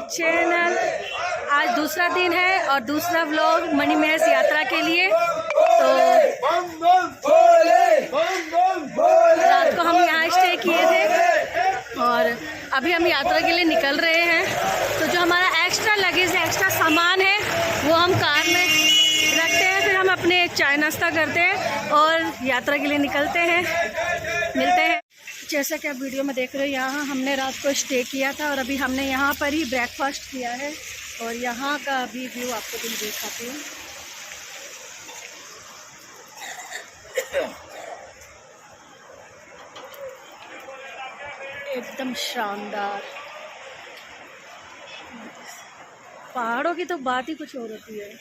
Channel. आज दूसरा दिन है और दूसरा व्लॉग मणिमहेश यात्रा के लिए। तो रात को हम यहाँ स्टे किए थे और अभी हम यात्रा के लिए निकल रहे हैं। तो जो हमारा एक्स्ट्रा लगेज है, एक्स्ट्रा सामान है, वो हम कार में रखते हैं। फिर हम अपने चाय नाश्ता करते हैं और यात्रा के लिए निकलते हैं। मिलते हैं। जैसा कि आप वीडियो में देख रहे हो, यहाँ हमने रात को स्टे किया था और अभी हमने यहाँ पर ही ब्रेकफास्ट किया है और यहाँ का भी व्यू आपको भी दिखाती हूँ। एकदम शानदार। पहाड़ों की तो बात ही कुछ और होती है।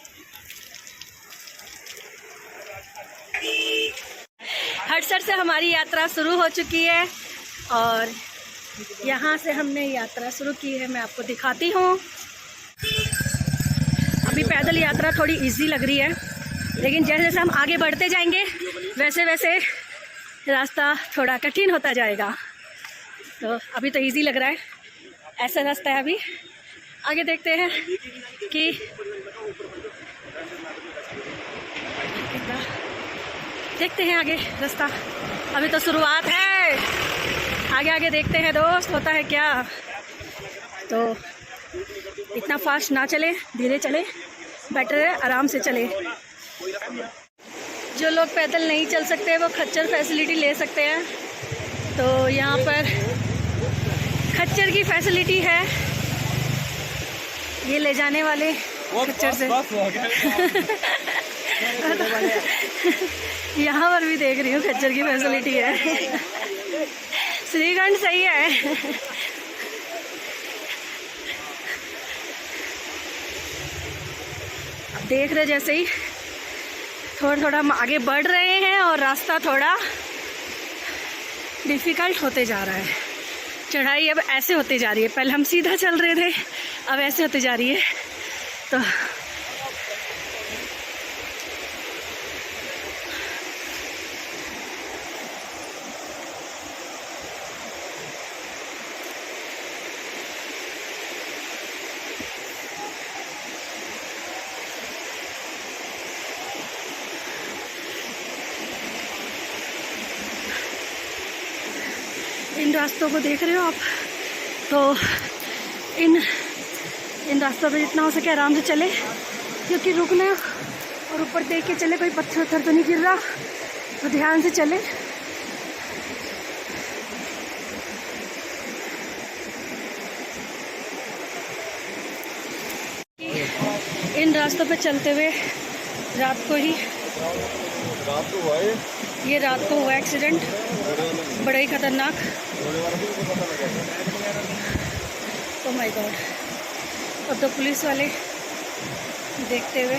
हटसर से हमारी यात्रा शुरू हो चुकी है और यहाँ से हमने यात्रा शुरू की है। मैं आपको दिखाती हूँ। अभी पैदल यात्रा थोड़ी इजी लग रही है, लेकिन जैसे जैसे हम आगे बढ़ते जाएंगे वैसे वैसे रास्ता थोड़ा कठिन होता जाएगा। तो अभी तो इजी लग रहा है, ऐसा रास्ता है। अभी आगे देखते हैं कि देखते हैं आगे रास्ता। अभी तो शुरुआत है, आगे आगे देखते हैं दोस्त, होता है क्या। तो इतना फास्ट ना चले, धीरे चले, बेटर है आराम से चले। जो लोग पैदल नहीं चल सकते वो खच्चर फैसिलिटी ले सकते हैं। तो यहाँ पर खच्चर की फैसिलिटी है, ये ले जाने वाले खच्चर से। यहाँ पर भी देख रही हूँ खच्चर की फैसिलिटी है। श्रीगंज सही है। अब देख रहे जैसे ही थोड़ा थोड़ा हम आगे बढ़ रहे हैं और रास्ता थोड़ा डिफ़िकल्ट होते जा रहा है। चढ़ाई अब ऐसे होती जा रही है, पहले हम सीधा चल रहे थे, अब ऐसे होती जा रही है। तो इन रास्तों को देख रहे हो आप, तो इन रास्तों पे जितना हो सके आराम से चले, क्योंकि रुकना और ऊपर देख के चले, कोई पत्थर उत्थर तो नहीं गिर रहा, तो ध्यान से चले। इन रास्तों पे चलते हुए रात को हुआ एक्सीडेंट, बड़ा ही खतरनाक। Oh my God. और तो पुलिस वाले देखते हुए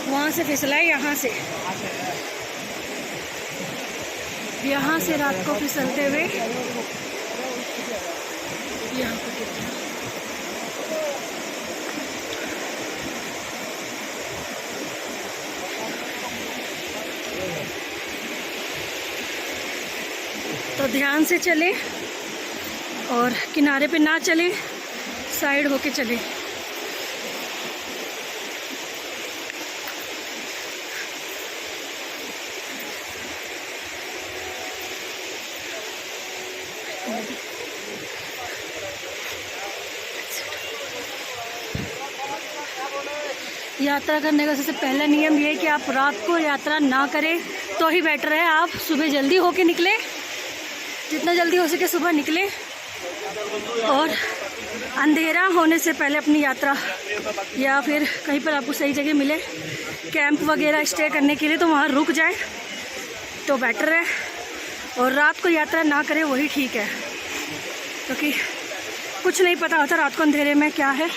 वहाँ से फिसला है, यहाँ से रात को फिसलते हुए यहाँ पर गिर गया। तो ध्यान से चले और किनारे पे ना चले, साइड होके चले। यात्रा करने का सबसे पहला नियम ये है कि आप रात को यात्रा ना करें तो ही बेटर है। आप सुबह जल्दी होके निकले, जितना जल्दी हो सके सुबह निकले, और अंधेरा होने से पहले अपनी यात्रा, या फिर कहीं पर आपको सही जगह मिले कैंप वगैरह स्टे करने के लिए, तो वहाँ रुक जाए तो बेटर है। और रात को यात्रा ना करें वही ठीक है, क्योंकि कुछ नहीं पता होता रात को अंधेरे में क्या है,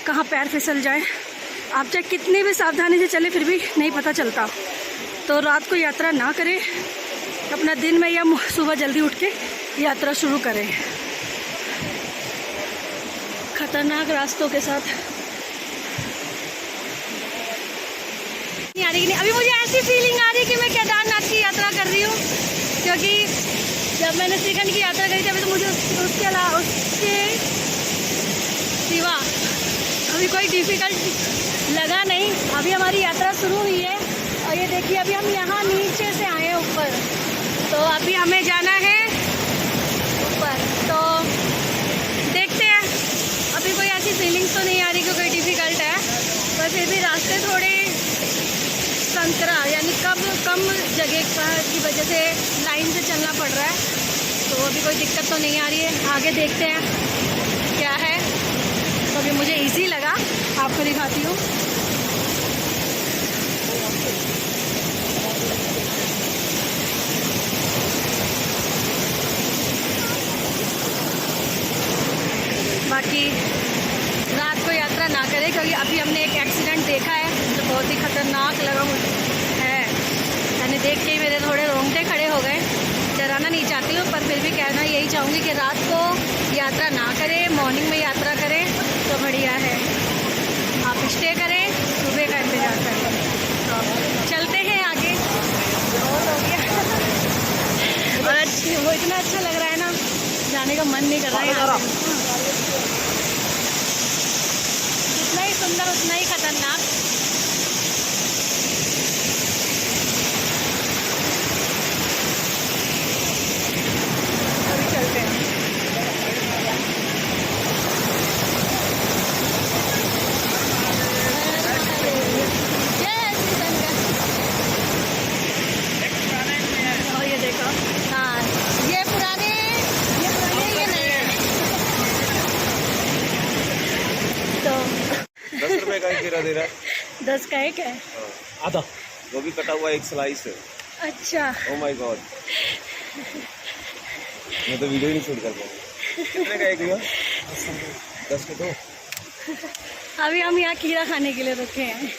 कहाँ पैर फिसल जाए। आप चाहे कितनी भी सावधानी से चले फिर भी नहीं पता चलता। तो रात को यात्रा ना करें, अपना दिन में या सुबह जल्दी उठ के यात्रा शुरू करें। खतरनाक रास्तों के साथ नहीं आ रही कि नहीं। अभी मुझे ऐसी फीलिंग आ रही है कि मैं केदारनाथ की यात्रा कर रही हूँ, क्योंकि जब मैंने श्रीखंड की यात्रा करी थी अभी, तो मुझे उसके अलावा उसके सिवा अभी कोई डिफ़िकल्ट लगा नहीं। अभी हमारी यात्रा शुरू हुई है और ये देखिए अभी हम यहाँ नीचे से आए हैं ऊपर, तो अभी हमें जाना है ऊपर। तो देखते हैं, अभी कोई ऐसी फीलिंग्स तो नहीं आ रही कि कोई डिफ़िकल्ट है, पर फिर भी रास्ते थोड़े संकरा यानी कम जगह की वजह से लाइन से चलना पड़ रहा है, तो अभी कोई दिक्कत तो नहीं आ रही है। आगे देखते हैं क्या है। तो अभी मुझे इजी लगा, आपको दिखाती हूँ। बाकी रात को यात्रा ना करें, क्योंकि अभी हमने एक एक्सीडेंट देखा है जो बहुत ही खतरनाक लगा मुझे है। मैंने देख के ही मेरे थोड़े रोंगटे खड़े हो गए। डराना नहीं चाहती हूँ, पर फिर भी कहना यही चाहूँगी कि रात को यात्रा ना करें, मॉर्निंग में यात्रा करें तो बढ़िया है। आप स्टे करें, सुबह का इंतज़ार करें। तो चलते हैं आगे। बहुत हो गया और वो इतना अच्छा लग रहा है ना, जाने का मन नहीं कर रहा है यहाँ पे। जितना ही सुंदर उतना ही खतरनाक। अभी चलते हैं। और ये देखो, हाँ ये पुराने ये नए। तो 10 रुपए का कीड़ा दे रहा है। 10 का एक है, आधा वो भी कटा हुआ एक स्लाइस है। अच्छा। ओह माय गॉड, मैं तो वीडियो ही नहीं शूट कर पाऊंगा। कितने का एक हुआ? 10 के 2। अभी हम यहाँ खीरा खाने के लिए रुके हैं।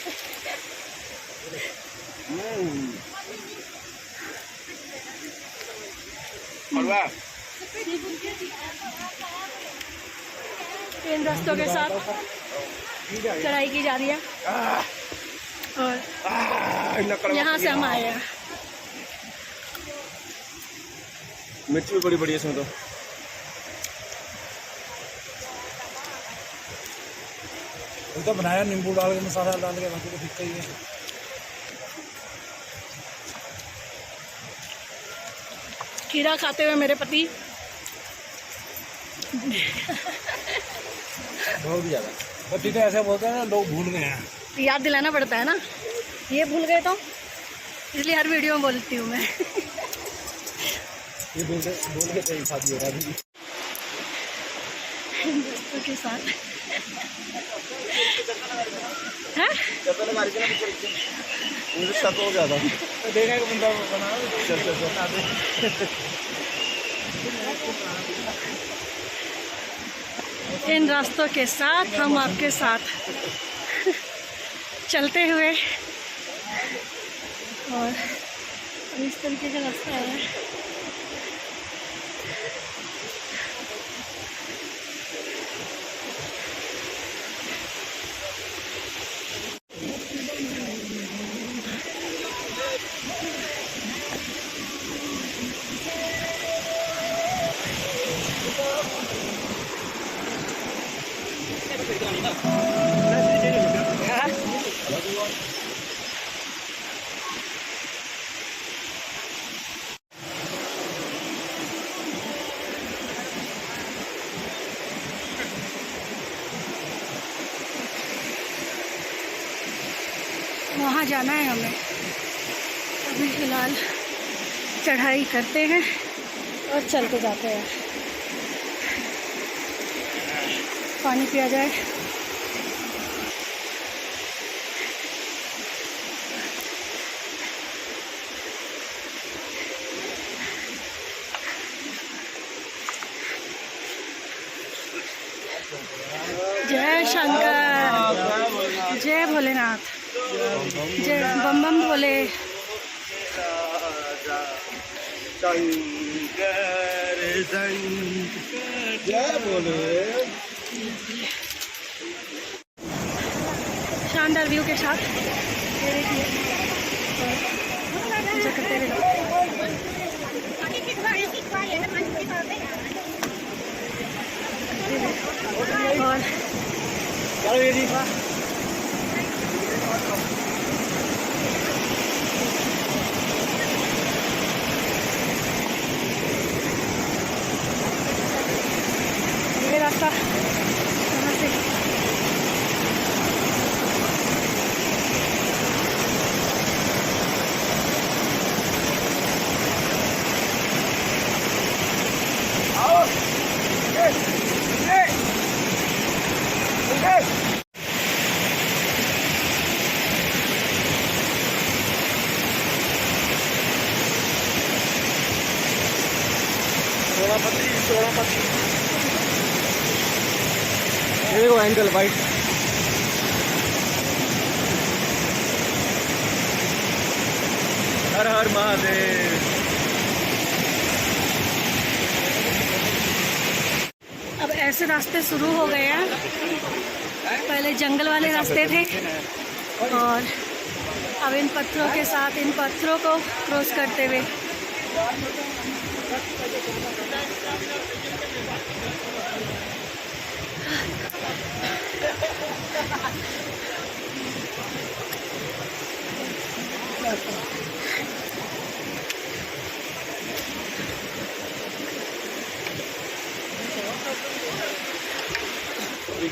इन रास्तों के साथ चढ़ाई की जा रही है और यहाँ से हम आए हैं। मिर्च भी बड़ी बड़ी है इसमें तो। तो बनाया नींबू डाल के, मसाला डाल के, बाकी तो ठीक ही है। खीरा खाते हुए मेरे पति बहुत भी ज़्यादा पति तो ऐसे बोलते हैं ना, लोग भूल गए हैं। याद दिलाना पड़ता है ना, ये भूल गए तो इसलिए हर वीडियो में बोलती हूँ मैं। ये बोल के कहीं शादी हो रहा है दोस्तों के साथ है। मुझे शक हो गया था। तो देखा कि बंदा बना इन रास्तों के साथ हम आपके साथ चलते हुए, और इस तरीके का रास्ता है। वहाँ जाना है हमें। अभी फ़िलहाल चढ़ाई करते हैं और चलते जाते हैं। पानी पिया जाए। जय शंकर, जय भोलेनाथ, जय बम बम भोले। जय बोले। शानदार व्यू के साथ ये देखिए, पूजा करते हुए लोग। और ये रास्ता यहाँ से सोनापति सोनापति ये देखो एंगल वाइट। हर हर महादेव। अब ऐसे रास्ते शुरू हो गए हैं। पहले जंगल वाले रास्ते थे और अब इन पत्थरों के साथ इन पत्थरों को क्रॉस करते हुए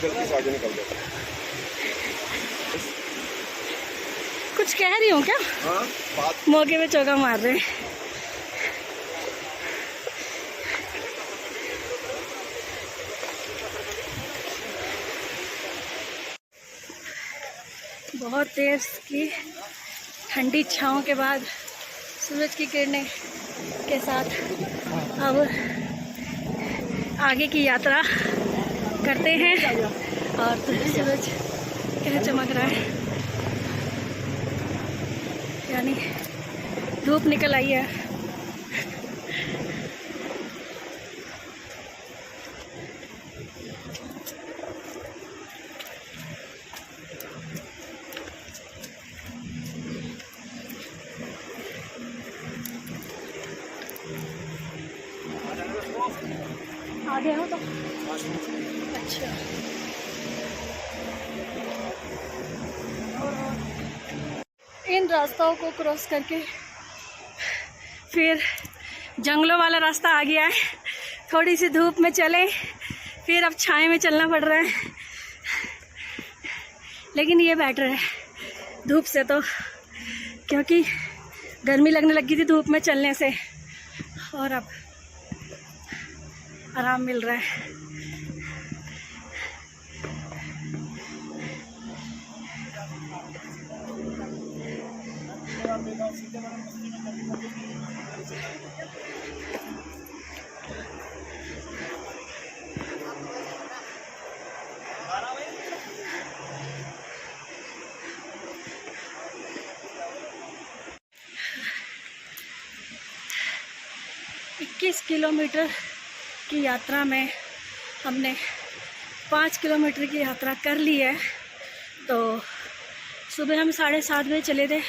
गलती से आगे निकल गया। कुछ कह रही हूँ क्या? हाँ बात मौके में चौका मार रहे हैं। बहुत देर की ठंडी छाँव के बाद सूरज की किरणें के साथ अब आगे की यात्रा करते हैं और सूरज क्या चमक रहा है, यानी धूप निकल आई है। आगे हो तो अच्छा। इन रास्तों को क्रॉस करके फिर जंगलों वाला रास्ता आ गया है। थोड़ी सी धूप में चले, फिर अब छाए में चलना पड़ रहा है, लेकिन ये बेटर है धूप से तो, क्योंकि गर्मी लगने लगी थी धूप में चलने से और अब आराम मिल रहा है। इक्कीस किलोमीटर की यात्रा में हमने 5 किलोमीटर की यात्रा कर ली है। तो सुबह हम 7:30 बजे चले थे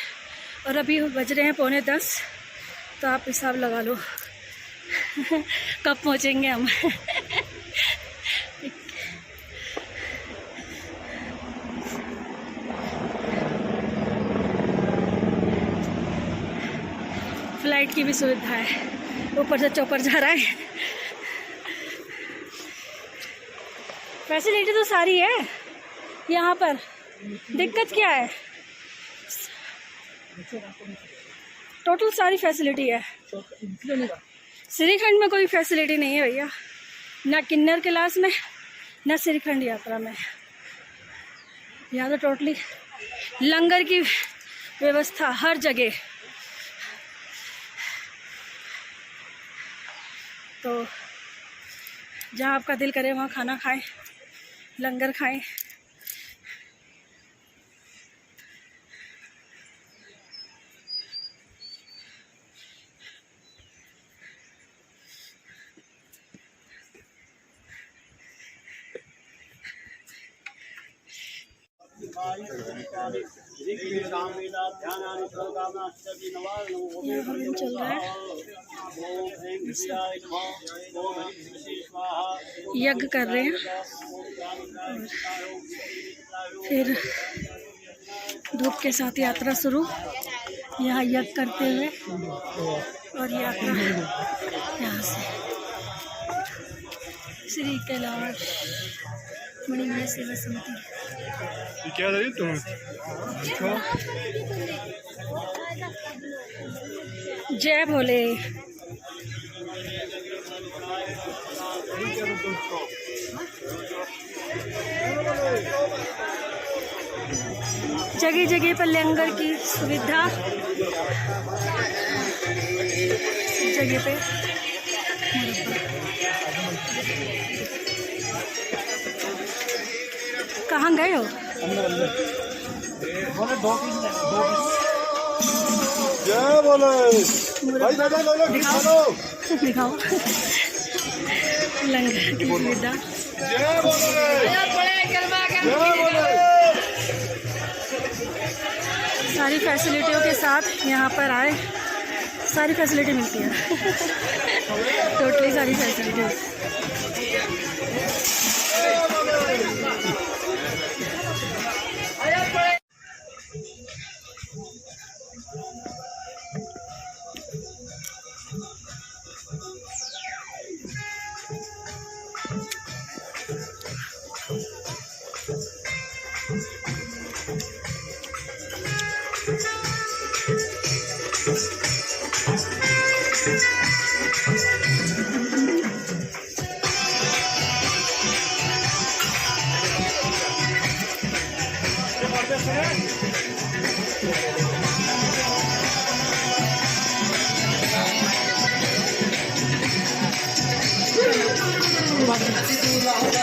और अभी बज रहे हैं 9:45। तो आप हिसाब लगा लो कब पहुंचेंगे हम। फ्लाइट की भी सुविधा है, ऊपर से चौपर जा रहा है। फैसिलिटी तो सारी है यहाँ पर, दिक्कत क्या है? टोटल सारी फैसिलिटी है। श्रीखंड में कोई फैसिलिटी नहीं है भैया, ना किन्नर कैलाश में ना श्रीखंड यात्रा में। यहाँ तो टोटली लंगर की व्यवस्था हर जगह। तो जहाँ आपका दिल करे वहाँ खाना खाएं, लंगर खाएं। यहाँ हवन चल रहा है, यज्ञ कर रहे हैं। फिर धूप के साथ यात्रा शुरू, यहाँ यज्ञ करते हुए और यात्रा यहाँ से श्री कैलाश मणिमय सेवा समिति। क्या रही तुम? जय भोले। जगह जगह पर लंगर की सुविधा, जगह पे कहाँ गए हो? जय बोले भाई, दादा लो दिखाओ लंगर की सुविधा। जय बोले। सारी फैसिलिटियों के साथ यहाँ पर आए, सारी फैसिलिटी मिलती है। टोटली सारी फैसिलिटीज।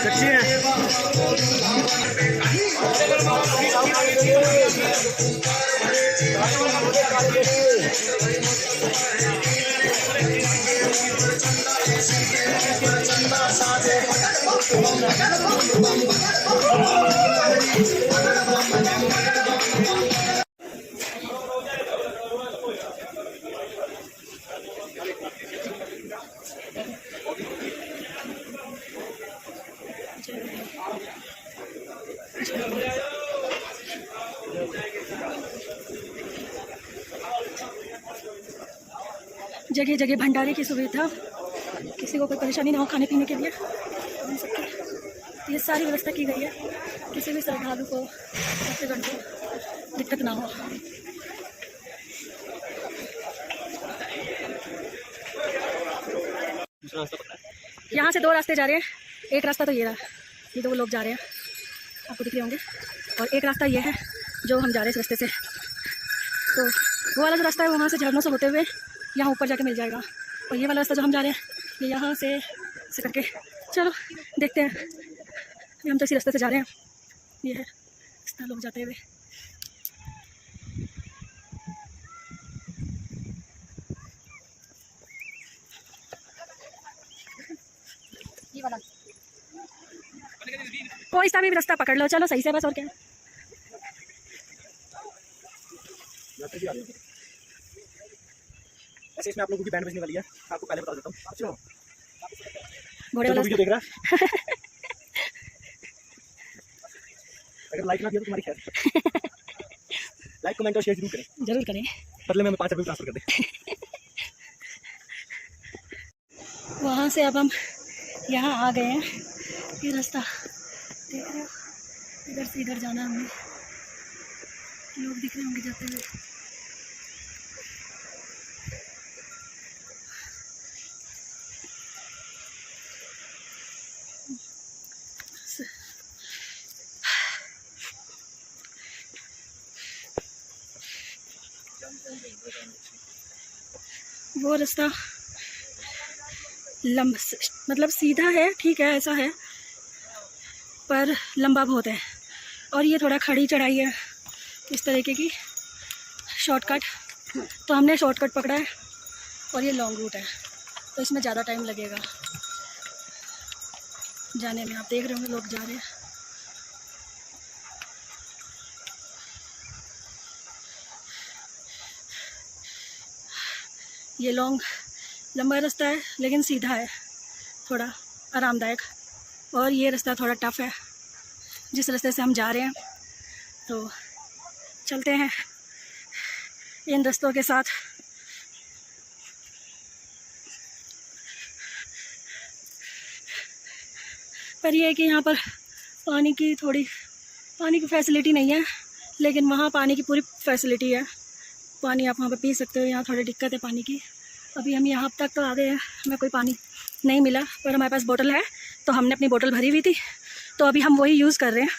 सच्ची है। जगह जगह भंडारे की सुविधा, किसी को कोई परेशानी ना हो खाने पीने के लिए, ये सारी व्यवस्था की गई है। किसी भी श्रद्धालु को भक्तगण को दिक्कत ना हो। यहाँ से दो रास्ते जा रहे हैं। एक रास्ता तो ये रहा, ये दो लोग जा रहे हैं, आपको दिख रहे होंगे। और एक रास्ता ये है जो हम जा रहे हैं इस रास्ते से। तो वो वाला जो रास्ता है वहाँ से झरनों से होते हुए यहाँ ऊपर जाके मिल जाएगा। और ये वाला रास्ता जो हम जा रहे हैं ये यहाँ से करके, चलो देखते हैं। अभी हम तो इसी रास्ते से जा रहे हैं। ये है रास्ता लोग जाते हुए। ये वाला कोई सा भी रास्ता पकड़ लो, चलो सही से बस। और क्या ऐसे इसमें आप लोगों की बैंड बजने वाली है, आपको पहले बता देता हूँ। अच्छा घोड़े वाला वीडियो देख रहा है, अगर लाइक ना दिया तो तुम्हारी खैर। लाइक कमेंट और शेयर जरूर करें, बदले में हमें 5 रुपये ट्रांसफर कर दें। वहाँ से अब हम यहाँ आ गए हैं। ये रास्ता देख रहे हो, इधर से इधर जाना हमें। लोग दिख रहे होंगे जाते हुए। वो रास्ता मतलब सीधा है, ठीक है, ऐसा है, पर लंबा बहुत है। और ये थोड़ा खड़ी चढ़ाई है इस तरीके की, शॉर्टकट। तो हमने शॉर्टकट पकड़ा है और ये लॉन्ग रूट है, तो इसमें ज़्यादा टाइम लगेगा जाने में। आप देख रहे होंगे लोग जा रहे हैं। ये लंबा रास्ता है लेकिन सीधा है, थोड़ा आरामदायक। और ये रास्ता थोड़ा टफ है जिस रास्ते से हम जा रहे हैं। तो चलते हैं इन रास्तों के साथ। पर यह है कि यहाँ पर पानी की फैसिलिटी नहीं है, लेकिन वहाँ पानी की पूरी फैसिलिटी है। पानी आप वहाँ पे पी सकते हो। यहाँ थोड़ी दिक्कत है पानी की। अभी हम यहाँ तक तो आ गए हैं, हमें कोई पानी नहीं मिला, पर हमारे पास बोतल है तो हमने अपनी बोतल भरी हुई थी, तो अभी हम वही यूज़ कर रहे हैं।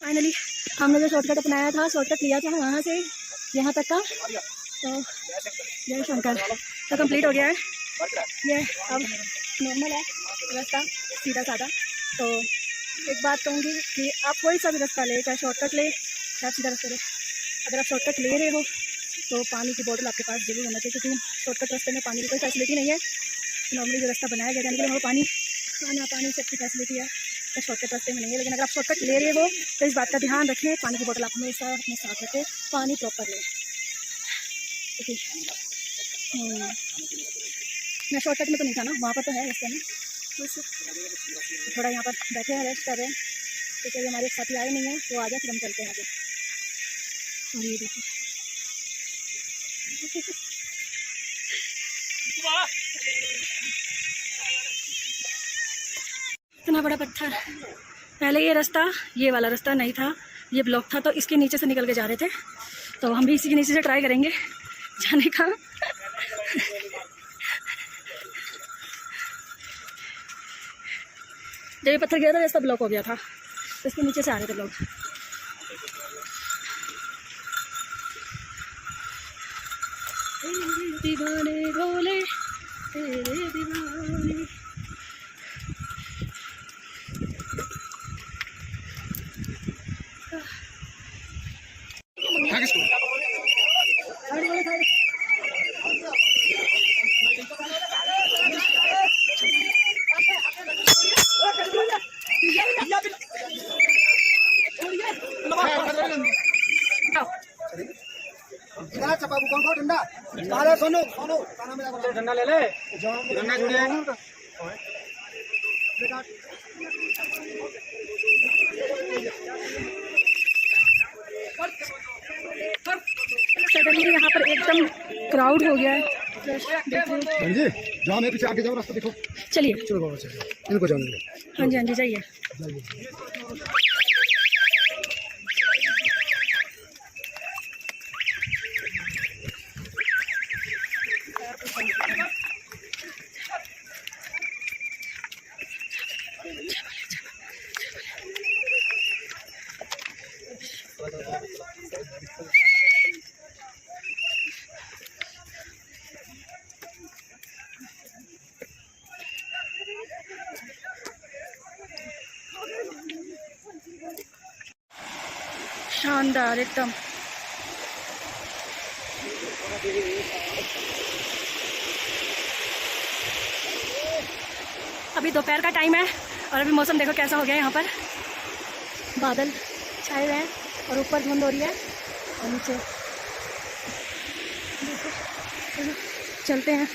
फाइनली हमने जो शॉर्टकट अपनाया था, शॉर्टकट लिया था वहाँ से यहाँ तक का, तो जय शंकर, तो कंप्लीट हो गया है। ये अब नॉर्मल है रास्ता, सीधा साधा। तो एक बात कहूँगी कि आप कोई सा भी रास्ता ले, चाहे शॉर्टकट ले चाहे सीधा रास्ता ले, अगर आप शॉर्टकट ले रहे हो तो पानी की बोतल आपके पास जरूर होना चाहिए, क्योंकि शॉर्टकट रास्ते में पानी की कोई फैसिलिटी नहीं है। नॉर्मली जो रास्ता बनाया गया जाने के लिए वहाँ पानी सबकी फैसिलिटी है, तो शॉर्टकट रास्ते में नहीं है। लेकिन अगर आप शॉर्टकट ले रहे हो तो इस बात का ध्यान रखें, पानी की बोतल आप हमेशा अपने साथ रखें, पानी प्रॉपर लें। मैं शॉर्टकट में तो नहीं था ना, वहाँ पर तो है रास्ते में। बस थोड़ा यहाँ पर बैठे हैं, रेस्ट कर रहे हैं, क्योंकि हमारे साथी आए नहीं हैं, वो आ जाए फिर हम चलते हैं आगे। और ये देखो इतना बड़ा पत्थर। पहले ये वाला रास्ता नहीं था, ये ब्लॉक था, तो इसके नीचे से निकल के जा रहे थे। तो हम भी इसी के नीचे से ट्राई करेंगे जाने का। जब ये पत्थर गिरा था रास्ता ब्लॉक हो गया था, तो इसके नीचे से आ रहे थे लोग। दीवाने भोले तेरे दीवाने। डंडा ले ले, डंडा छोड़िए। सडनली यहाँ पर एकदम क्राउड हो गया है। जी जाओ, मैं पीछे आगे जाओ, रास्ता देखो। चलिए चलो बाबा चलो, इनको जाने दो। हाँ जी जाइए। शानदार एकदम। अभी दोपहर का टाइम है और अभी मौसम देखो कैसा हो गया है। यहाँ पर बादल छाए हुए हैं और ऊपर धुंध हो रही है और नीचे देखो। चलते हैं।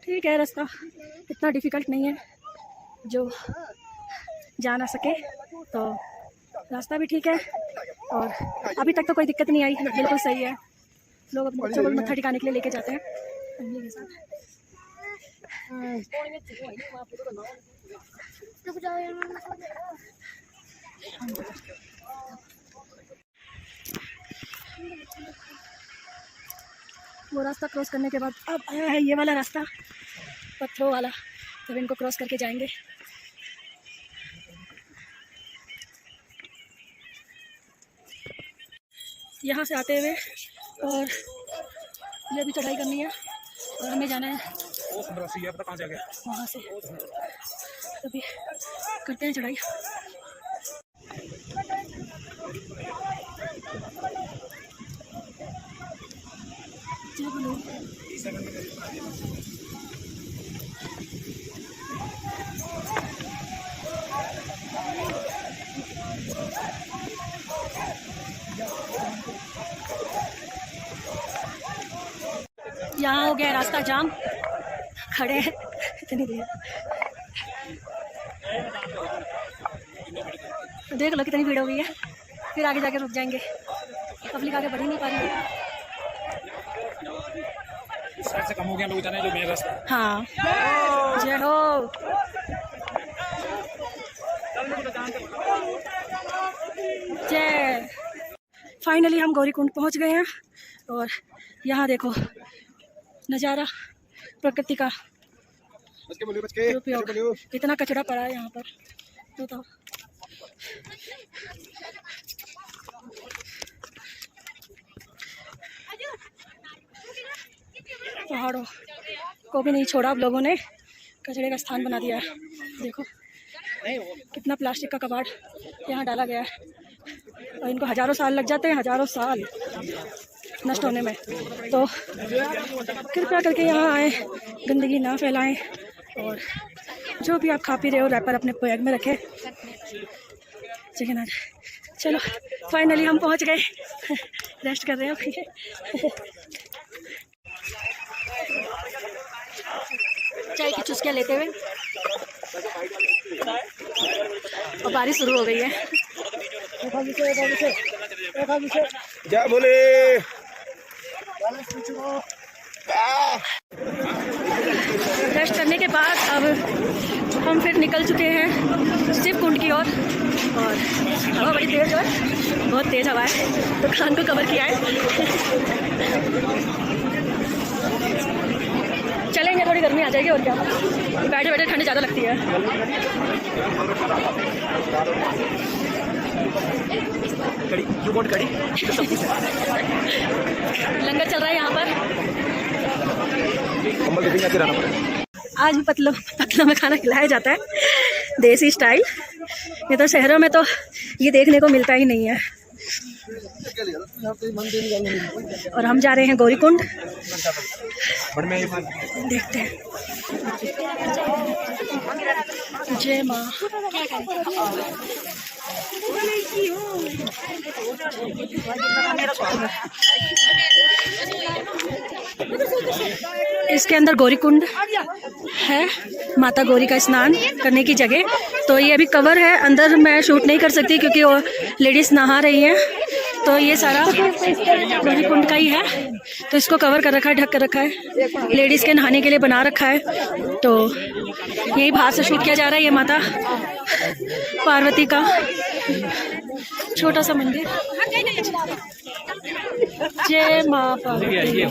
ठीक है, रास्ता इतना डिफ़िकल्ट नहीं है जो जा ना सके, तो रास्ता भी ठीक है और अभी तक तो कोई दिक्कत नहीं आई, बिल्कुल सही है। लोग अपने बच्चों को मत्था टिकाने के लिए लेके जाते हैं फैमिली के साथ। वो रास्ता क्रॉस करने के बाद अब आया है ये वाला रास्ता, पत्थरों वाला। तब इनको क्रॉस करके जाएंगे। यहाँ से आते हुए और ये भी चढ़ाई करनी है और हमें जाना है वहाँ से। तभी करते हैं चढ़ाई। यहाँ हो गया रास्ता जाम, खड़े हैं इतनी देर। देख लो कितनी भीड़ हो गई है, फिर आगे जाके रुक जाएंगे, पब्लिक आगे बढ़ ही नहीं पा रही है। इस साइड से कम हो गया लोग जाने जो मेन रास्ता। हाँ, जय हो। जय। फाइनली हम गौरीकुंड पहुंच गए हैं और यहाँ देखो नज़ारा प्रकृति का उपयोग। इतना कचरा पड़ा है यहाँ पर तो पहाड़ों को भी नहीं छोड़ा अब लोगों ने, कचरे का स्थान बना दिया है। देखो कितना प्लास्टिक का कबाड़ यहाँ डाला गया है और इनको हज़ारों साल लग जाते हैं, हज़ारों साल नष्ट होने में। तो कृपया करके यहाँ आए, गंदगी ना फैलाएं और जो भी आप खा पी रहे हो रैपर अपने बैग में रखें। चिकन आज चलो फाइनली हम पहुँच गए, रेस्ट कर रहे हैं। चाय की चुस्कियाँ लेते हुए और बारिश शुरू हो गई है। जय बोले। रेस्ट करने के बाद अब हम फिर निकल चुके हैं शिव कुंड की ओर और हवा बड़ी तेज है, बहुत तेज हवा है तो कान को कवर किया है। चलेंगे, थोड़ी गर्मी आ जाएगी और क्या, बैठे बैठे ठंड ज़्यादा लगती है। लंगर चल रहा है यहाँ पर। आज भी पतलों में खाना खिलाया जाता है देसी स्टाइल। ये तो शहरों में तो ये देखने को मिलता ही नहीं है। और हम जा रहे हैं गौरीकुंड, देखते हैं। जय माँ। इसके अंदर गौरीकुंड है, माता गौरी का स्नान करने की जगह। तो ये अभी कवर है, अंदर मैं शूट नहीं कर सकती क्योंकि वो लेडीज़ नहा रही हैं। तो ये सारा गौरीकुंड का ही है, तो इसको कवर कर रखा है, ढक कर रखा है, लेडीज़ के नहाने के लिए बना रखा है। तो यही बाहर से शूट किया जा रहा है। ये माता पार्वती का छोटा सा मंदिर। जय माँ पार्वती।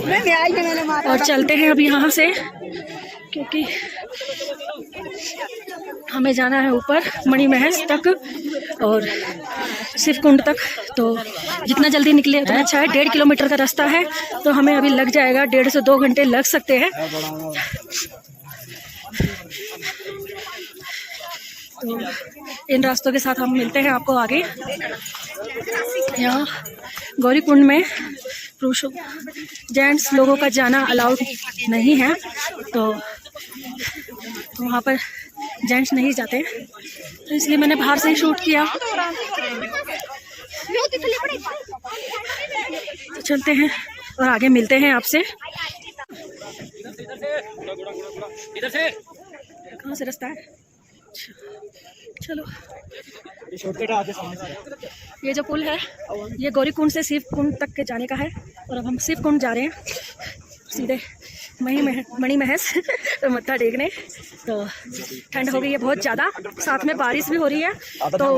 और चलते हैं अब यहाँ से क्योंकि हमें जाना है ऊपर मणिमहल तक और शिव कुंड तक। तो जितना जल्दी निकले उतना अच्छा है। 1.5 किलोमीटर का रास्ता है तो हमें अभी लग जाएगा 1.5 से 2 घंटे लग सकते हैं। तो इन रास्तों के साथ हम मिलते हैं आपको आगे। यहाँ गौरीकुंड में पुरुषों जेंट्स लोगों का जाना अलाउड नहीं है, तो वहाँ पर जेंट्स नहीं जाते, तो इसलिए मैंने बाहर से ही शूट किया। तो चलते हैं और आगे मिलते हैं आपसे। कहाँ से रास्ता है? चलो, ये जो पुल है ये गौरीकुंड से शिव कुंड तक के जाने का है और अब हम शिव कुंड जा रहे हैं सीधे मणिमहल तो मत्था टेकने। तो ठंड हो गई है बहुत ज़्यादा, साथ में बारिश भी हो रही है, तो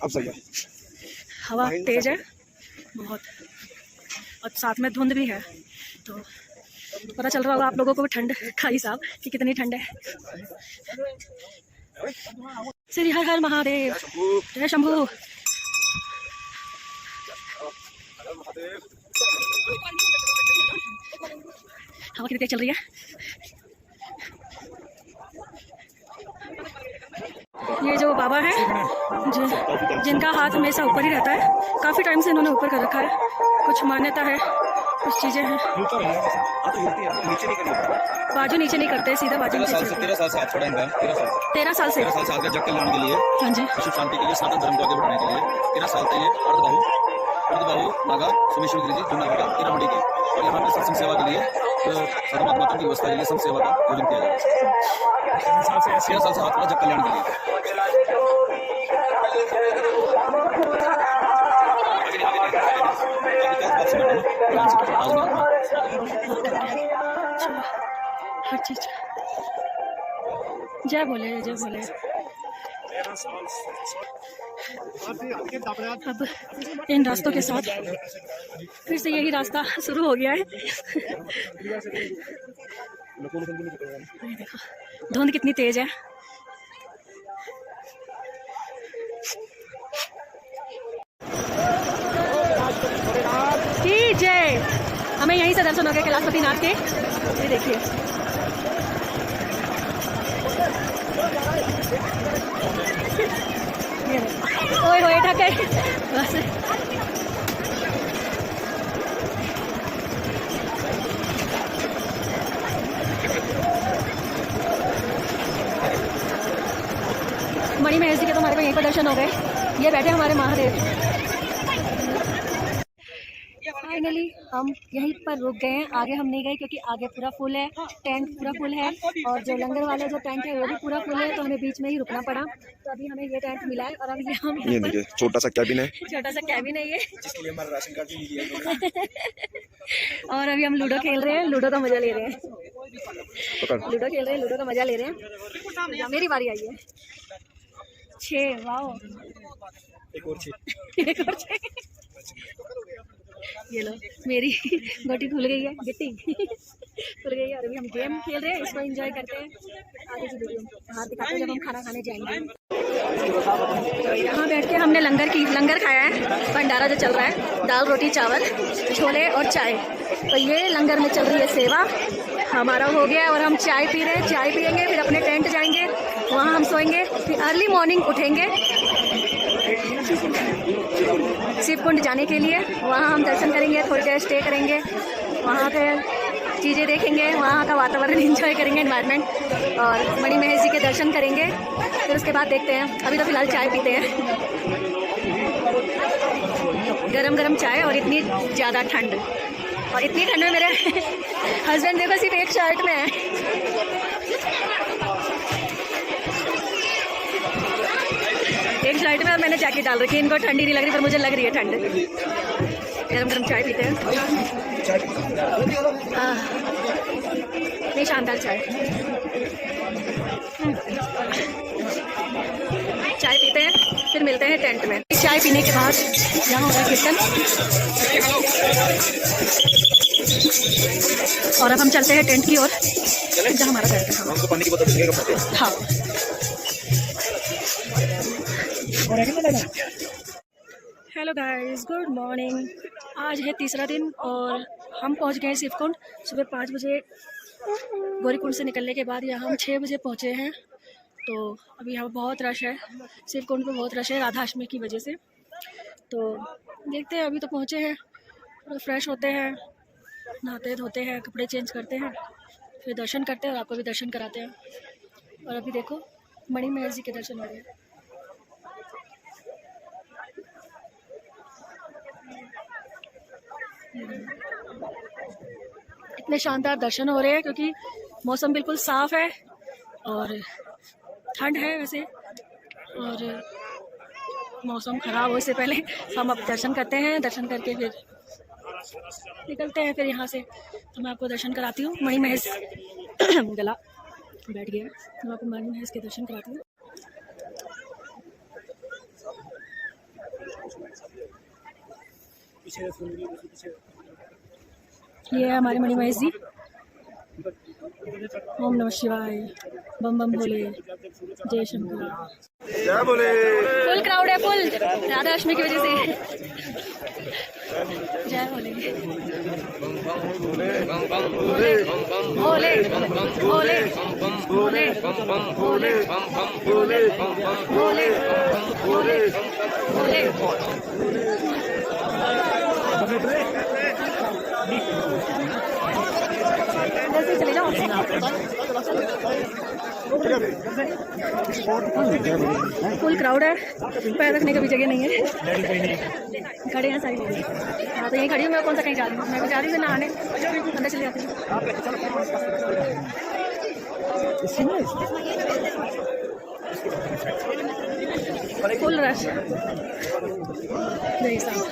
अब सही है, हवा तेज है बहुत और साथ में धुंध भी है। तो पता चल रहा होगा आप लोगों को भी ठंड का हिसाब कि कितनी ठंड है। श्री हर हर महादेव, जय शंभू। हवा कितनी तेज चल रही है। ये जो बाबा हैं जिनका हाथ हमेशा ऊपर ही रहता है, काफ़ी टाइम से इन्होंने ऊपर कर रखा है। कुछ मान्यता है, कुछ चीज़ें हैं। बाजू नीचे नहीं करते, सीधा बाजू नीचे। 13 साल से हाथ छोड़ा इनका, 13 साल से। 13 साल से हाथ का जग कल्याण के लिए, हाँ जी, विश्व शांति के लिए, सनातन धर्म को आगे बढ़ाने के लिए 13 साल से ये अर्धबाहु नागा सोमेश्वर गिरी जी जूनागढ़ तेरा मड़ी की, और यहाँ पे सत्संग सेवा के लिए साधु महात्माओं की व्यवस्था के लिए संत सेवा का आयोजन किया गया। 13 साल से हाथ का जग कल्याण के लिए। हर चीज जय बोले, जय बोले। अब इन रास्तों के साथ फिर से यही रास्ता शुरू हो गया है। देखो धुंध कितनी तेज है। जय, हमें यहीं से दर्शन हो गए कैलाशपति नाथ के। ये देखिए ओए होए ढके बस। मणि महेश जी के तो हमारे को यहीं पर दर्शन हो गए। ये बैठे हमारे महादेव। फाइनली हम यहीं पर रुक गए हैं, आगे हम नहीं गए क्योंकि आगे पूरा फुल है, टेंट पूरा फुल है, और जो लंगर वाले जो टेंट है वो भी पूरा फुल है, तो हमें बीच में ही रुकना पड़ा। तो अभी हमें ये टेंट मिला है और अभी हम ये देखिए छोटा सा कैबिन है, छोटा सा कैबिन है ये, जिसके लिए हमारा राशन कार्ड भी मिली है। और अभी हम लूडो खेल रहे हैं, लूडो का मजा ले रहे हैं, लूडो खेल रहे हैं, लूडो का मजा ले रहे हैं। मेरी बारी आई है। 6 वाओ, एक और 6 ये लो मेरी गोटी खुल गई है, गिट्टी खुल गई है। और अभी हम गेम खेल रहे हैं, इसको एंजॉय करते हैं। आगे की वीडियो बाहर दिखाते हैं जब हम खाना खाने जाएंगे। यहाँ बैठ के हमने लंगर खाया है, भंडारा जो चल रहा है, दाल रोटी चावल छोले और चाय। तो ये लंगर में चल रही है सेवा, हमारा हो गया और हम चाय पी रहे हैं। चाय पियेंगे, फिर अपने टेंट जाएंगे, वहाँ हम सोएंगे, फिर अर्ली मॉर्निंग उठेंगे शिवकुंड जाने के लिए। वहाँ हम दर्शन करेंगे, थोड़ी देर स्टे करेंगे, वहाँ के चीज़ें देखेंगे, वहाँ का वातावरण एंजॉय करेंगे, एनवायरनमेंट, और मणि महेश जी के दर्शन करेंगे। फिर उसके बाद देखते हैं। अभी तो फिलहाल चाय पीते हैं, गरम गरम चाय, और इतनी ज़्यादा ठंड, और इतनी ठंड में मेरे हस्बैंड देखो सिर्फ एक शर्ट में है। एक शर्ट में, और मैंने जैकेट डाल रखी है। इनको ठंडी नहीं लग रही पर मुझे लग रही है ठंड। गरम गरम चाय पीते हैं, नहीं शानदार चाय। चाय पीते हैं, फिर मिलते हैं टेंट में। चाय पीने के बाद यहाँ हो रहा है कीर्तन, और अब हम चलते हैं टेंट की ओर जहाँ हमारा टेंट है। हाँ, हेलो गाइस, गुड मॉर्निंग। आज है तीसरा दिन और हम पहुंच गए शिवकुंड। सुबह 5 बजे गौरीकुंड से निकलने के बाद यहाँ हम 6 बजे पहुँचे हैं। तो अभी यहाँ बहुत रश है, शिवकुंड में बहुत रश है राधाष्टमी की वजह से। तो देखते हैं, अभी तो पहुँचे हैं, फ्रेश होते हैं, नहाते धोते हैं, कपड़े चेंज करते हैं, फिर दर्शन करते हैं और आपको भी दर्शन कराते हैं। और अभी देखो मणि महेश जी के दर्शन हो रहे हैं। इतने शानदार दर्शन हो रहे हैं क्योंकि मौसम बिल्कुल साफ है और ठंड है वैसे, और मौसम ख़राब हो से पहले हम अब दर्शन करते हैं। दर्शन करके फिर निकलते हैं फिर यहाँ से। तो मैं आपको दर्शन कराती हूँ मणि महेश गला बैठ गया, मैं आपको मणि महेश के दर्शन कराती हूँ। ये है हमारे मणि महेश जी। ओम नमः शिवाय, बम बम भोले, जय शंकर, जय भोले। फुल क्राउड है, फुल राधा अष्टमी की वजह से। जय भोले, भोले भोले भोले। भोले भोले भोले भोले भोले भोले। चले जाओ। फुल क्राउड है, पैर रखने का भी जगह नहीं है, खड़े हैं साइड में। हाँ तो यहीं खड़ी हूँ मैं, कौन सा कहीं जा रही हूँ, मैं जा रही हूँ नहाने, अंदर चले जाती हूँ। फुल रश नहीं साहब।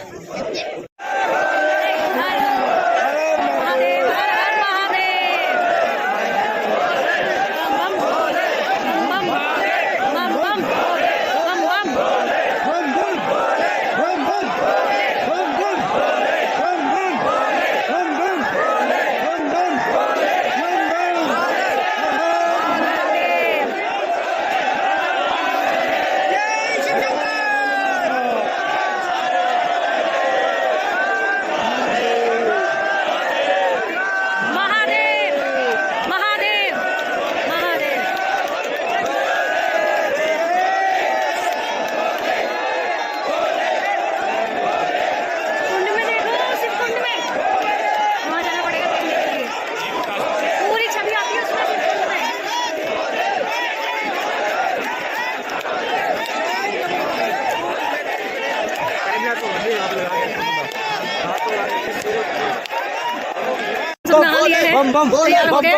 नहा लिया है, तैयार हो गए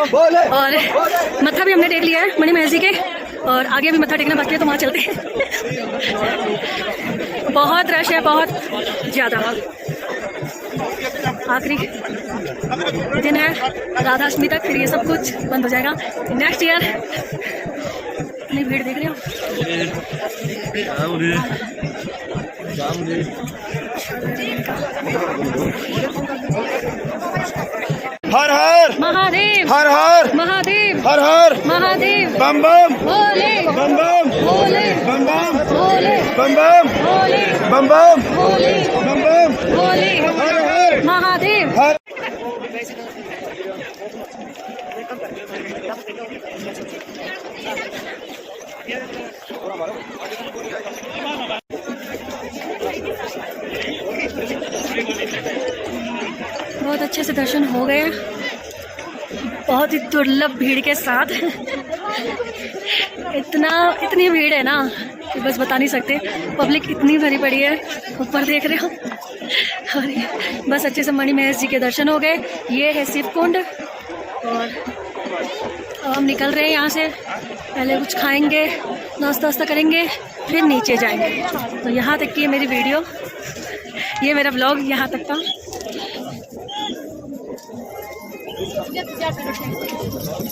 और मत्था भी हमने टेक लिया है मणि महर्षि के, और आगे भी मत्था टेकना बाकी है तो वहाँ चलते हैं। बहुत रश है, बहुत ज़्यादा। आखिरी दिन है राधाष्टमी तक, फिर ये सब कुछ बंद हो जाएगा नेक्स्ट ईयर। इतनी भीड़ देख रहे हो। हर हर महादेव, हर हर महादेव, हर हर महादेव, बम बम भोले बम बम भोले बम बम भोले बम बम भोले बम बम भोले बम बम भोले हर हर महादेव। हर। बहुत अच्छे से दर्शन हो गए, बहुत ही दुर्लभ भीड़ के साथ। इतनी भीड़ है ना कि बस बता नहीं सकते। पब्लिक इतनी भरी पड़ी है, ऊपर देख रहे हो। और बस अच्छे से मणि महर्षि जी के दर्शन हो गए। ये है शिव कुंड, और अब हम निकल रहे हैं यहाँ से। पहले कुछ खाएंगे, नाश्ता वास्ता करेंगे, फिर नीचे जाएंगे। तो यहाँ तक की है मेरी वीडियो, ये मेरा ब्लॉग यहाँ तक था।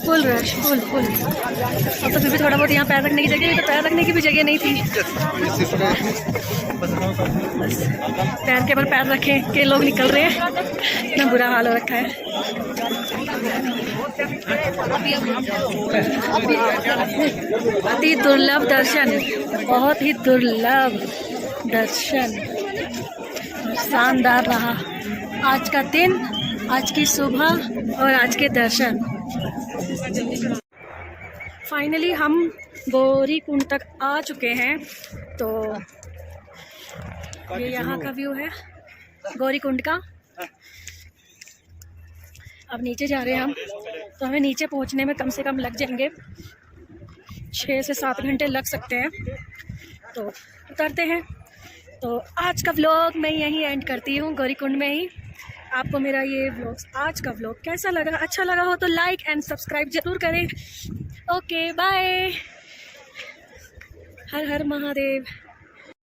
Full rush, full. अब तो फिर भी थोड़ा बहुत यहाँ पैर रखने की जगह, तो पैर रखने की भी जगह नहीं थी। बस पैर के ऊपर पैर रखे के लोग निकल रहे हैं, इतना बुरा हाल हो रखा है। अति दुर्लभ दर्शन, बहुत ही दुर्लभ दर्शन, शानदार रहा आज का दिन, आज की सुबह और आज के दर्शन। फाइनली हम गौरी कुंड तक आ चुके हैं। तो ये यहाँ का व्यू है गौरी कुंड का। अब नीचे जा रहे हैं हम, तो हमें नीचे पहुँचने में कम से कम लग जाएंगे 6 से 7 घंटे लग सकते हैं। तो उतरते हैं। तो आज का व्लॉग मैं यहीं एंड करती हूँ, गौरी कुंड में ही। आपको मेरा ये व्लॉग, आज का व्लॉग कैसा लगा? अच्छा लगा हो तो लाइक एंड सब्सक्राइब ज़रूर करें। Okay bye. हर हर महादेव।